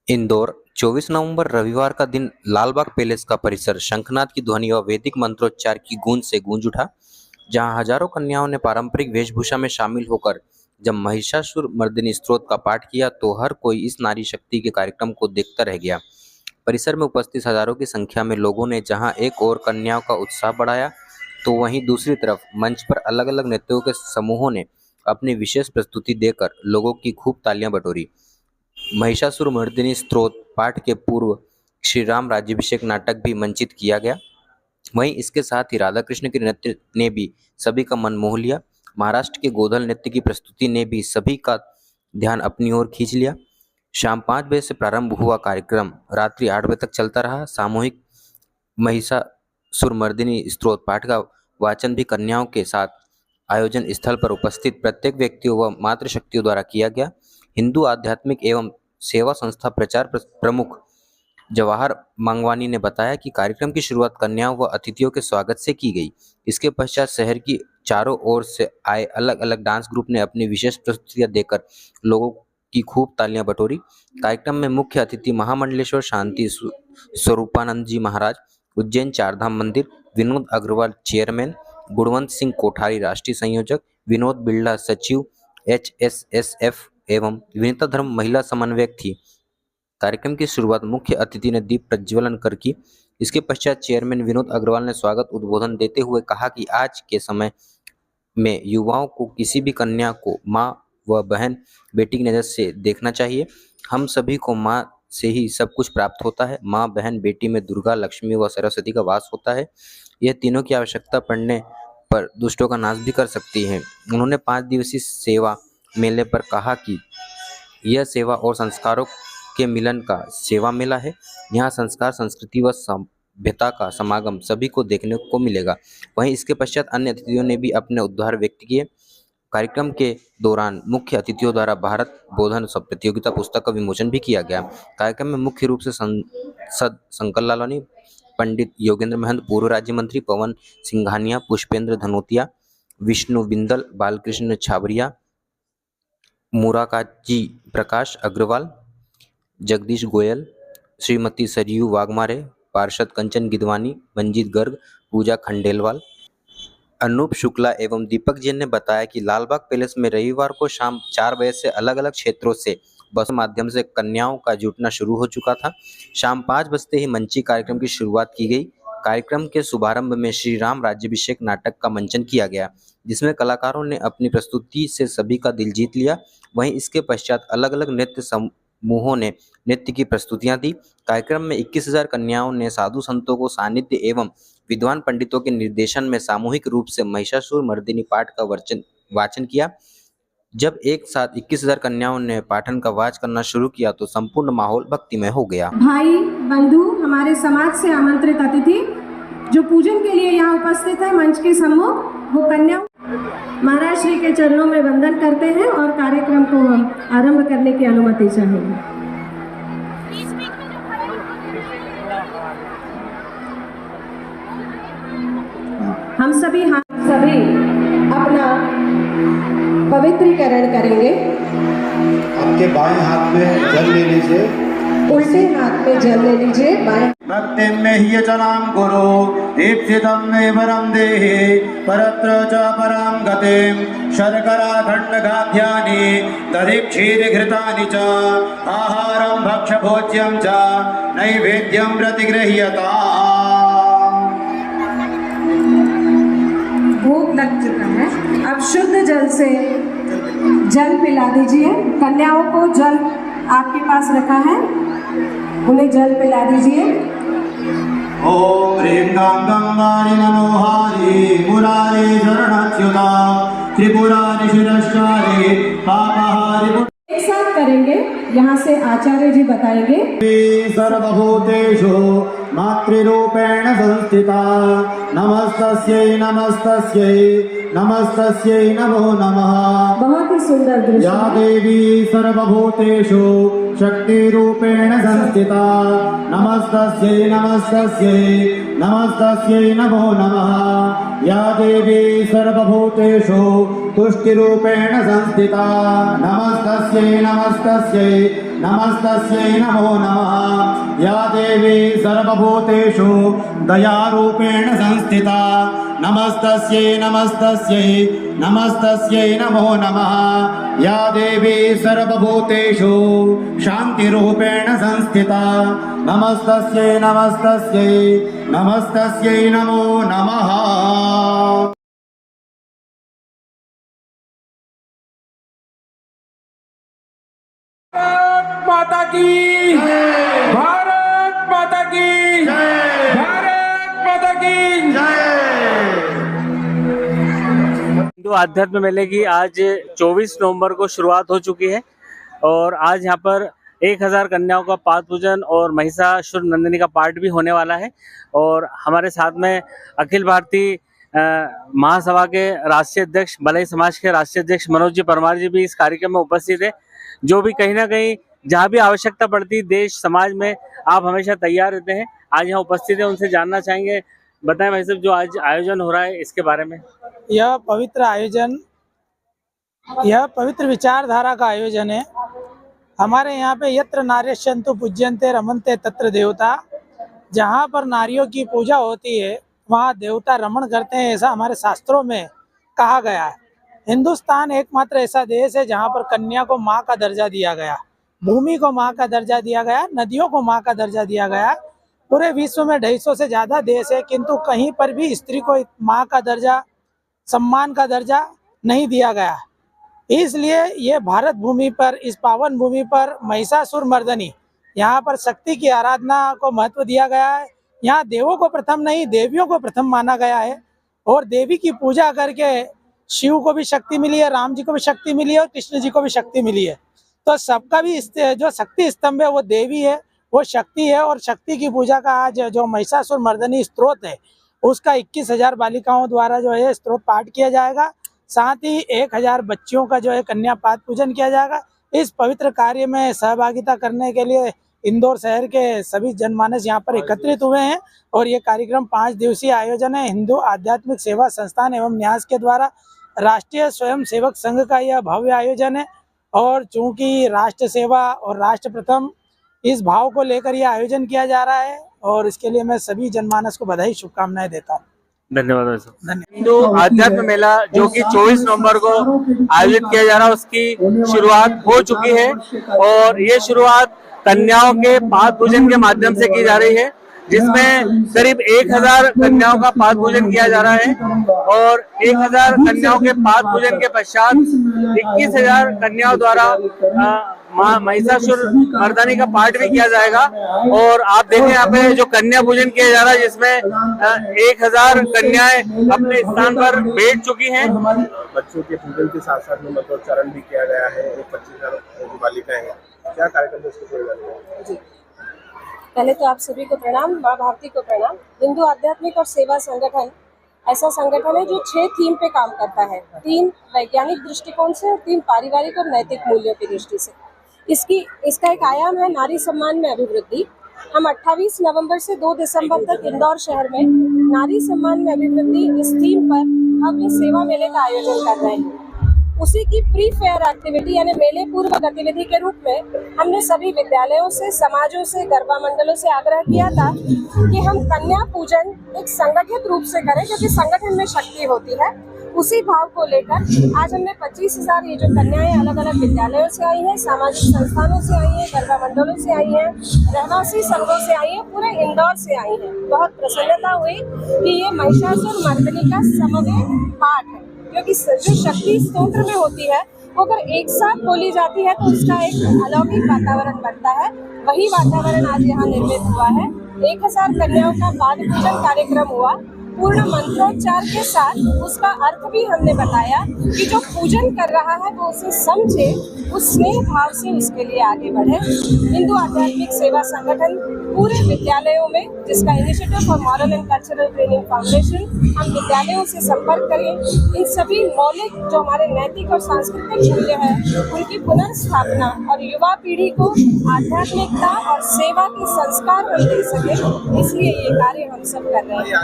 इंदौर 24 नवंबर रविवार का दिन लालबाग पैलेस का परिसर शंखनाद की ध्वनि व वैदिक मंत्रोच्चार की गूंज से गूंज उठा। जहां हजारों कन्याओं ने पारंपरिक वेशभूषा में शामिल होकर जब महिषासुर मर्दिनी स्तोत्र का पाठ किया तो हर कोई इस नारी शक्ति के कार्यक्रम को देखता रह गया। परिसर में उपस्थित हजारों की संख्या में लोगों ने जहां एक और कन्याओं का उत्साह बढ़ाया तो वहीं दूसरी तरफ मंच पर अलग अलग नृत्यों के समूहों ने अपनी विशेष प्रस्तुति देकर लोगों की खूब तालियां बटोरी। महिषासुरमर्दिनी स्तोत्र पाठ के पूर्व श्री राम राज्याभिषेक नाटक भी मंचित किया गया। वहीं इसके साथ ही राधा कृष्ण के नृत्य ने भी सभी का मन मोह लिया। महाराष्ट्र के गोधल नृत्य की प्रस्तुति ने भी सभी का ध्यान अपनी ओर खींच लिया। शाम 5 बजे से प्रारंभ हुआ कार्यक्रम रात्रि 8 बजे तक चलता रहा। सामूहिक महिषासुरमर्दिनी स्तोत्र पाठ का वाचन भी कन्याओं के साथ आयोजन स्थल पर उपस्थित प्रत्येक व्यक्तियों व मातृशक्तियों द्वारा किया गया। हिंदू आध्यात्मिक एवं सेवा संस्था प्रचार प्रमुख जवाहर मंगवानी ने बताया कि कार्यक्रम की शुरुआत कन्याओं व अतिथियों के स्वागत से की गई। इसके पश्चात शहर की चारों ओर से आए अलग अलग डांस ग्रुप ने अपनी विशेष प्रस्तुतियां देकर लोगों की खूब तालियां बटोरी। कार्यक्रम में मुख्य अतिथि महामंडलेश्वर शांति स्वरूपानंद जी महाराज, उज्जैन चारधाम मंदिर, विनोद अग्रवाल चेयरमैन, गुणवंत सिंह कोठारी राष्ट्रीय संयोजक, विनोद बिरला सचिव HSSF एवं विनीता धर्म महिला समन्वयक थी। कार्यक्रम की शुरुआत मुख्य अतिथि ने दीप प्रज्वलन कर की। इसके पश्चात चेयरमैन विनोद अग्रवाल ने स्वागत उद्बोधन देते हुए कहा कि आज के समय में युवाओं को किसी भी कन्या को माँ व बहन बेटी की नज़र से देखना चाहिए। हम सभी को माँ से ही सब कुछ प्राप्त होता है। माँ, बहन, बेटी में दुर्गा, लक्ष्मी व सरस्वती का वास होता है। यह तीनों की आवश्यकता पड़ने पर दुष्टों का नाश भी कर सकती है। उन्होंने 5 दिवसीय सेवा मेले पर कहा कि यह सेवा और संस्कारों के मिलन का सेवा मेला है। यहाँ संस्कार, संस्कृति व सभ्यता का समागम सभी को देखने को मिलेगा। वहीं इसके पश्चात अन्य अतिथियों ने भी अपने उद्गार व्यक्त किए। कार्यक्रम के दौरान मुख्य अतिथियों द्वारा भारत बोधन प्रतियोगिता पुस्तक का विमोचन भी किया गया। कार्यक्रम में मुख्य रूप से सांसद शंकर लालवानी, पंडित योगेंद्र महंत, पूर्व राज्य मंत्री पवन सिंघानिया, पुष्पेंद्र धनोतिया, विष्णु बिंदल, बालकृष्ण छाबरिया, मुराकाजी प्रकाश अग्रवाल, जगदीश गोयल, श्रीमती सरयू वाघमारे, पार्षद कंचन गिदवानी, मंजीत गर्ग, पूजा खंडेलवाल, अनूप शुक्ला एवं दीपक जैन ने बताया कि लालबाग पैलेस में रविवार को शाम 4 बजे से अलग अलग क्षेत्रों से बस के माध्यम से कन्याओं का जुटना शुरू हो चुका था। शाम 5 बजते ही मंची कार्यक्रम की शुरुआत की गई। कार्यक्रम के शुभारंभ में श्री राम राज्याभिषेक नाटक का मंचन किया गया, जिसमें कलाकारों ने अपनी प्रस्तुति से सभी का दिल जीत लिया। वहीं इसके पश्चात अलग अलग नृत्य समूहों ने नृत्य की प्रस्तुतियां दी। कार्यक्रम में 21,000 कन्याओं ने साधु संतों को सानिध्य एवं विद्वान पंडितों के निर्देशन में सामूहिक रूप से महिषासुरमर्दिनी पाठ का वाचन किया। जब एक साथ 21,000 कन्याओं ने पाठन का वाच करना शुरू किया तो संपूर्ण माहौल भक्तिमय हो गया। भाई बंधु, हमारे समाज से आमंत्रित अतिथि जो पूजन के लिए यहाँ उपस्थित है मंच के सम्मुख, वो कन्या महाराज श्री के चरणों में वंदन करते हैं और कार्यक्रम को हम आरंभ करने की अनुमति चाहेंगे। हम सभी अपना पवित्रीकरण करेंगे। आपके बाएं हाथ में जल ले लीजिए, उल्टे हाथ में जल ले लीजिए। बाएं भक्ति में ही चलाम गुरु दीप्सितम वरम देहि परत्र च पराम गतिम शर्करा खंड गाध्यानि तदीक्षीर घृतानि च आहारम भक्ष भोज्यम च नैवेद्यम प्रतिगृह्यता। भूख लग चुका है, अब शुद्ध जल से जल पिला दीजिए। कन्याओं को जल आपके पास रखा है, उन्हें जल पिला दीजिए। ओम ह्रीं गां गंगारी मनोहारी मुरारी शरणच्युता त्रिपुरारी शिरश्चारी पापहारी। एक साथ करेंगे, यहाँ से आचार्य जी बताएंगे। सर्वभूतेषु मातृरूपेण संस्थिता नमस्तस्यै नमस्तस्यै नमस्तस्यै नमो नमः। बहुत ही सुंदर दृश्य। या देवी सर्वभूतेषु शक्तिरूपेण संस्थिता नमस्तस्यै नमस्तस्यै नमस्तस्यै नमो नमः। या देवी सर्वभूतेषु तुष्टिरूपेण संस्थिता नमस्तस्यै नमस्तस्यै नमस्तस्यै नमो नमः। या देवी सर्वभूतेषु दयारूपेण संस्थिता नमस्तस्यै नमस्तस्यै नमस्तस्यै नमो नमः। या देवी सर्वभूतेषु शान्तिरूपेण संस्थिता नमस्तस्यै नमस्तस्यै नमस्तस्यै नमो नमः। भारत माता की, भारत माता की, भारत माता की। हिंदू आध्यात्म मेले की आज 24 नवंबर को शुरुआत हो चुकी है और आज यहाँ पर 1000 कन्याओं का पाद पूजन और महिषासुर नंदिनी का पाठ भी होने वाला है। और हमारे साथ में अखिल भारतीय महासभा के राष्ट्रीय अध्यक्ष, भलाई समाज के राष्ट्रीय अध्यक्ष मनोज जी परमार जी भी इस कार्यक्रम में उपस्थित है। जो भी कहीं ना कहीं जहाँ भी आवश्यकता पड़ती देश समाज में आप हमेशा तैयार रहते हैं, आज यहाँ उपस्थित है, उनसे जानना चाहेंगे। बताएं भाई साहब, जो आज आयोजन हो रहा है इसके बारे में। यह पवित्र आयोजन, यह पवित्र विचारधारा का आयोजन है। हमारे यहाँ पे यत्र नार्यश्यन्तु पूज्यन्ते रमन्ते तत्र देवता, जहाँ पर नारियों की पूजा होती है वहाँ देवता रमण करते हैं, ऐसा हमारे शास्त्रों में कहा गया है। हिंदुस्तान एकमात्र ऐसा देश है जहाँ पर कन्या को माँ का दर्जा दिया गया, भूमि को माँ का दर्जा दिया गया, नदियों को माँ का दर्जा दिया गया। पूरे विश्व में 250 से ज़्यादा देश है, किंतु कहीं पर भी स्त्री को माँ का दर्जा, सम्मान का दर्जा नहीं दिया गया। इसलिए ये भारत भूमि पर, इस पावन भूमि पर महिषासुर मर्दनी, यहाँ पर शक्ति की आराधना को महत्व दिया गया है। यहाँ देवों को प्रथम नहीं, देवियों को प्रथम माना गया है और देवी की पूजा करके शिव को भी शक्ति मिली है, राम जी को भी शक्ति मिली है और कृष्ण जी को भी शक्ति मिली है। तो सबका भी जो शक्ति स्तंभ है वो देवी है, वो शक्ति है। और शक्ति की पूजा का आज जो महिषासुर मर्दनी स्तोत्र है उसका 21,000 बालिकाओं द्वारा जो है स्तोत्र पाठ किया जाएगा। साथ ही 1000 बच्चियों का जो है कन्या पाद पूजन किया जाएगा। इस पवित्र कार्य में सहभागिता करने के लिए इंदौर शहर के सभी जनमानस यहाँ पर एकत्रित हुए हैं और ये कार्यक्रम 5 दिवसीय आयोजन है। हिंदू आध्यात्मिक सेवा संस्थान एवं न्यास के द्वारा राष्ट्रीय स्वयं सेवक संघ का यह भव्य आयोजन है और चूंकि राष्ट्र सेवा और राष्ट्र प्रथम, इस भाव को लेकर यह आयोजन किया जा रहा है और इसके लिए मैं सभी जनमानस को बधाई, शुभकामनाएं देता हूँ। धन्यवाद सर। हिंदू आध्यात्म मेला जो कि 24 नवंबर को आयोजित किया जा रहा है उसकी शुरुआत हो चुकी है और ये शुरुआत कन्याओं के पाद पूजन के माध्यम से की जा रही है, जिसमें करीब 1000 कन्याओं का पाद पूजन किया जा रहा है और 1000 कन्याओं के पाद पूजन के पश्चात 21,000 कन्याओं द्वारा महिषासुर मर्दानी का पाठ भी किया जाएगा। और आप देखें यहाँ पे जो कन्या पूजन किया जा रहा है जिसमें 1000 कन्याएं अपने स्थान पर बैठ चुकी हैं। बच्चों के पूजन के साथ साथ में मंत्रोच्चारण भी किया गया है। 25,000 बालिकाएं हैं, क्या कार्यक्रम है? पहले तो आप सभी को प्रणाम, माँ भारती को प्रणाम। हिंदू आध्यात्मिक और सेवा संगठन ऐसा संगठन है जो 6 थीम पे काम करता है, 3 वैज्ञानिक दृष्टिकोण से और 3 पारिवारिक और नैतिक मूल्यों की दृष्टि से। इसका एक आयाम है नारी सम्मान में अभिवृद्धि। हम 28 नवंबर से 2 दिसंबर तक इंदौर शहर में नारी सम्मान में अभिवृद्धि इस थीम पर भव्य सेवा मेले का आयोजन कर रहे हैं। उसी की प्री फेयर एक्टिविटी यानी मेले पूर्व गतिविधि के रूप में हमने सभी विद्यालयों से, समाजों से, गरबा मंडलों से आग्रह किया था कि हम कन्या पूजन एक संगठित रूप से करें, क्योंकि संगठन में शक्ति होती है। उसी भाव को लेकर आज हमने 25,000 ये जो कन्याएं अलग अलग विद्यालयों से आई हैं, सामाजिक संस्थानों से आई हैं, गरबा मंडलों से आई हैं, रहवासी संघों से आई हैं, पूरे इंदौर से आई हैं। बहुत प्रसन्नता हुई कि ये महिषासुर मर्दनी का समवेत पाठ है, क्योंकि जो शक्ति स्तोत्र में होती है वो अगर एक साथ बोली जाती है तो उसका एक अलौकिक वातावरण बनता है। वही वातावरण आज यहाँ निर्मित हुआ है। 1000 कन्याओं का पाद पूजन कार्यक्रम हुआ पूर्ण मंत्रोच्चार के साथ। उसका अर्थ भी हमने बताया कि जो पूजन कर रहा है वो उसे समझे, उस स्नेह भाव से उसके लिए आगे बढ़े। हिंदू आध्यात्मिक सेवा संगठन पूरे विद्यालयों में, जिसका initiative for moral and cultural training foundation, हम विद्यालयों से संपर्क करें। इन सभी मौलिक जो हमारे नैतिक और सांस्कृतिक मूल्य हैं उनकी पुनर्स्थापना और युवा पीढ़ी को आध्यात्मिकता और सेवा के संस्कार हम दे सके, इसलिए ये कार्य हम सब कर रहे हैं।